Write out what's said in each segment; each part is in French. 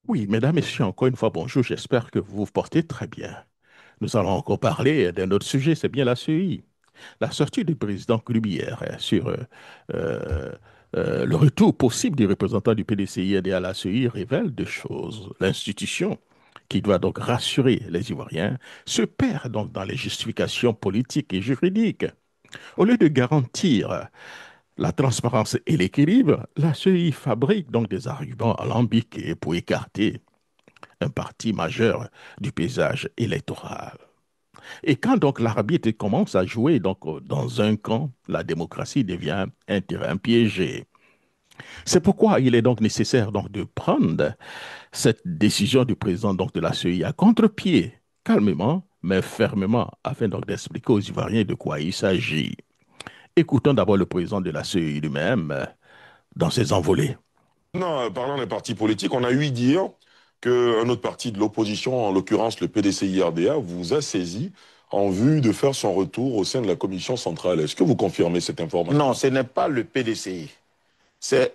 Oui, mesdames, messieurs, encore une fois, bonjour. J'espère que vous vous portez très bien. Nous allons encore parler d'un autre sujet, c'est bien la CEI. La sortie du président Clubière sur euh, le retour possible des représentants du PDCI et à la CEI révèle deux choses. L'institution, qui doit donc rassurer les Ivoiriens, se perd donc dans les justifications politiques et juridiques. Au lieu de garantir la transparence et l'équilibre, la CEI fabrique donc des arguments alambiqués pour écarter un parti majeur du paysage électoral. Et quand donc l'arbitre commence à jouer donc dans un camp, la démocratie devient un terrain piégé. C'est pourquoi il est donc nécessaire donc de prendre cette décision du président donc de la CEI à contre-pied, calmement mais fermement, afin donc d'expliquer aux Ivoiriens de quoi il s'agit. Écoutons d'abord le président de la CEI lui-même dans ses envolées. Non, parlant des partis politiques, on a eu dire qu'un autre parti de l'opposition, en l'occurrence le PDCI-RDA, vous a saisi en vue de faire son retour au sein de la commission centrale. Est-ce que vous confirmez cette information? Non, ce n'est pas le PDCI. C'est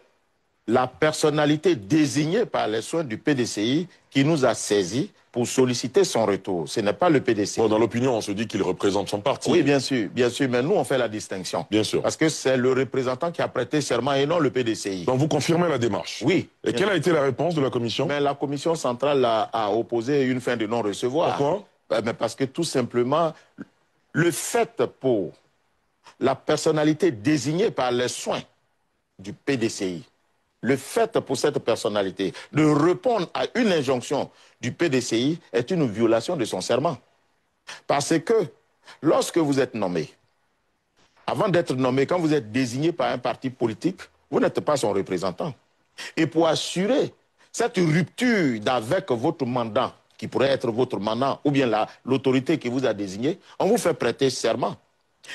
la personnalité désignée par les soins du PDCI qui nous a saisis pour solliciter son retour. Ce n'est pas le Bon, PDCI. dans l'opinion, on se dit qu'il représente son Oui, parti. bien sûr, mais nous, on fait la distinction. Bien sûr. Parce que c'est le représentant qui a prêté serment et non le PDCI. Donc vous confirmez la démarche. Oui. Et quelle a été la réponse de la commission? Mais la commission centrale a opposé une fin de non-recevoir. Pourquoi? Mais parce que tout simplement, le fait pour la personnalité désignée par les soins du PDCI, le fait pour cette personnalité de répondre à une injonction du PDCI est une violation de son serment. Parce que lorsque vous êtes nommé, avant d'être nommé, quand vous êtes désigné par un parti politique, vous n'êtes pas son représentant. Et pour assurer cette rupture avec votre mandat, qui pourrait être votre mandat, ou bien l'autorité qui vous a désigné, on vous fait prêter serment.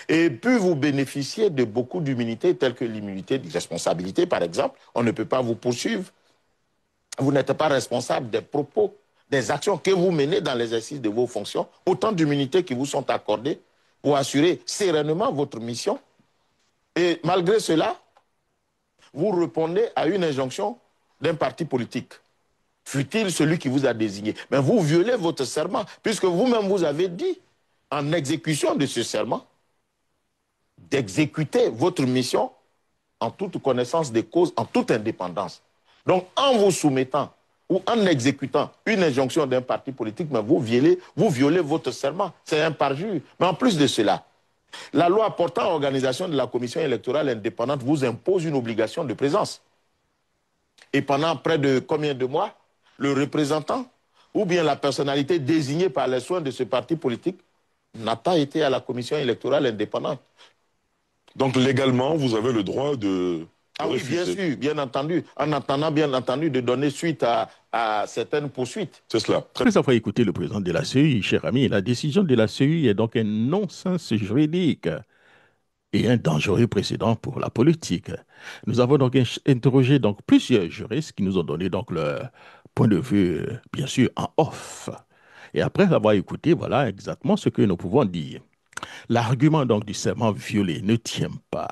Et puis vous bénéficiez de beaucoup d'immunités, telles que l'immunité de responsabilité, par exemple. On ne peut pas vous poursuivre. Vous n'êtes pas responsable des propos, des actions que vous menez dans l'exercice de vos fonctions. Autant d'immunités qui vous sont accordées pour assurer sereinement votre mission. Et malgré cela, vous répondez à une injonction d'un parti politique, fût-il celui qui vous a désigné. Mais vous violez votre serment, puisque vous-même vous avez dit, en exécution de ce serment, d'exécuter votre mission en toute connaissance des causes, en toute indépendance. Donc, en vous soumettant ou en exécutant une injonction d'un parti politique, mais vous violez votre serment. C'est un parjure. Mais en plus de cela, la loi portant organisation de la commission électorale indépendante vous impose une obligation de présence. Et pendant près de combien de mois, le représentant ou bien la personnalité désignée par les soins de ce parti politique n'a pas été à la commission électorale indépendante. Donc légalement, vous avez le droit de Ah oui, bien refuser. sûr, bien entendu, en attendant bien entendu de donner suite à certaines poursuites. C'est cela. Après avoir écouté le président de la CEI, cher ami, la décision de la CEI est donc un non-sens juridique et un dangereux précédent pour la politique. Nous avons donc interrogé donc plusieurs juristes qui nous ont donné donc leur point de vue, bien sûr, en off. Et après avoir écouté, voilà exactement ce que nous pouvons dire. L'argument donc du serment violé ne tient pas.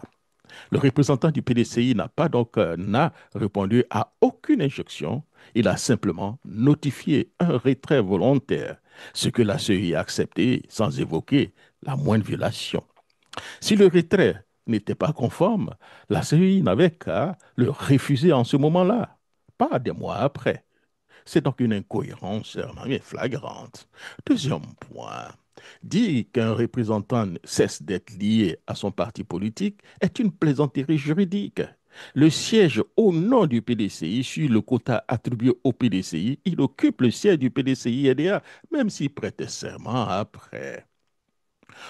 Le représentant du PDCI n'a pas donc n'a répondu à aucune injonction. Il a simplement notifié un retrait volontaire, ce que la CEI a accepté sans évoquer la moindre violation. Si le retrait n'était pas conforme, la CEI n'avait qu'à le refuser en ce moment-là, pas des mois après. C'est donc une incohérence flagrante. Deuxième point, dire qu'un représentant cesse d'être lié à son parti politique est une plaisanterie juridique. Le siège au nom du PDCI sur le quota attribué au PDCI, il occupe le siège du PDCI-RDA, même s'il prête serment après.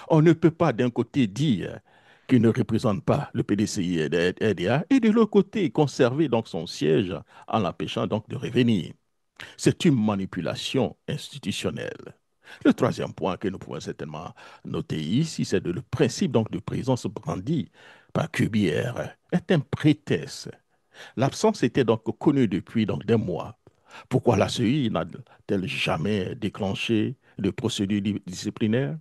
On ne peut pas d'un côté dire qu'il ne représente pas le PDCI-RDA et de l'autre côté conserver donc son siège en l'empêchant donc de revenir. C'est une manipulation institutionnelle. Le troisième point que nous pouvons certainement noter ici, c'est le principe donc de présence brandi par Cubière est un prétexte. L'absence était donc connue depuis donc des mois. Pourquoi la CEI n'a-t-elle jamais déclenché de procédure disciplinaire?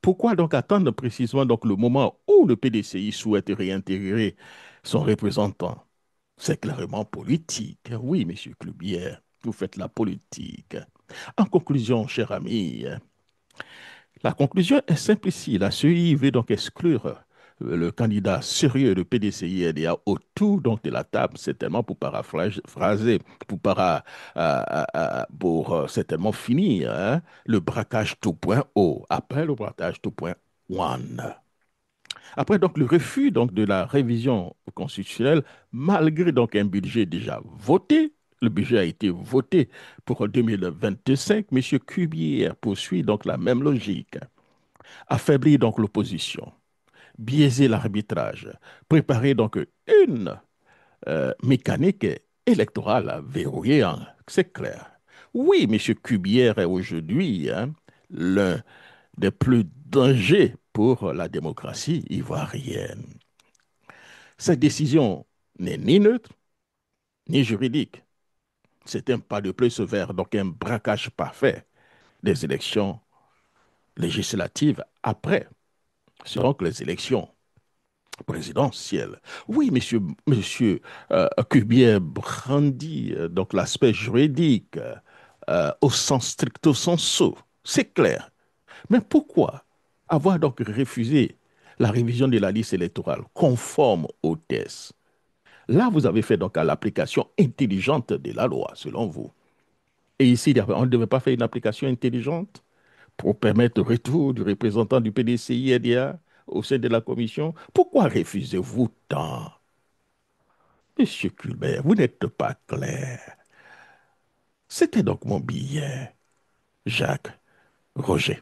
Pourquoi donc attendre précisément donc le moment où le PDCI souhaite réintégrer son représentant? C'est clairement politique. Oui, monsieur Clubière. Vous faites la politique. En conclusion, cher ami, la conclusion est simple ici. La CEI veut donc exclure le candidat sérieux de PDCI-RDA autour donc de la table, certainement pour paraphraser, pour certainement finir le braquage tout point haut, après le braquage tout point one. Après donc le refus donc de la révision constitutionnelle, malgré donc un budget déjà voté, le budget a été voté pour 2025. M. Cubier poursuit donc la même logique. Affaiblir donc l'opposition, biaiser l'arbitrage, préparer donc une mécanique électorale verrouillée, hein, c'est clair. Oui, M. Cubière est aujourd'hui l'un des plus dangers pour la démocratie ivoirienne. Cette décision n'est ni neutre, ni juridique. C'est un pas de plus vers donc un braquage parfait des élections législatives après, selon que les élections présidentielle. Oui, monsieur Cubier brandit donc l'aspect juridique au sens stricto sensu. C'est clair. Mais pourquoi avoir donc refusé la révision de la liste électorale conforme aux tests? Là, vous avez fait donc à l'application intelligente de la loi, selon vous. Et ici, on ne devait pas faire une application intelligente pour permettre le retour du représentant du PDCI-RDA au sein de la commission. Pourquoi refusez-vous tant? Monsieur Culbert, vous n'êtes pas clair. C'était donc mon billet, Jacques Roger.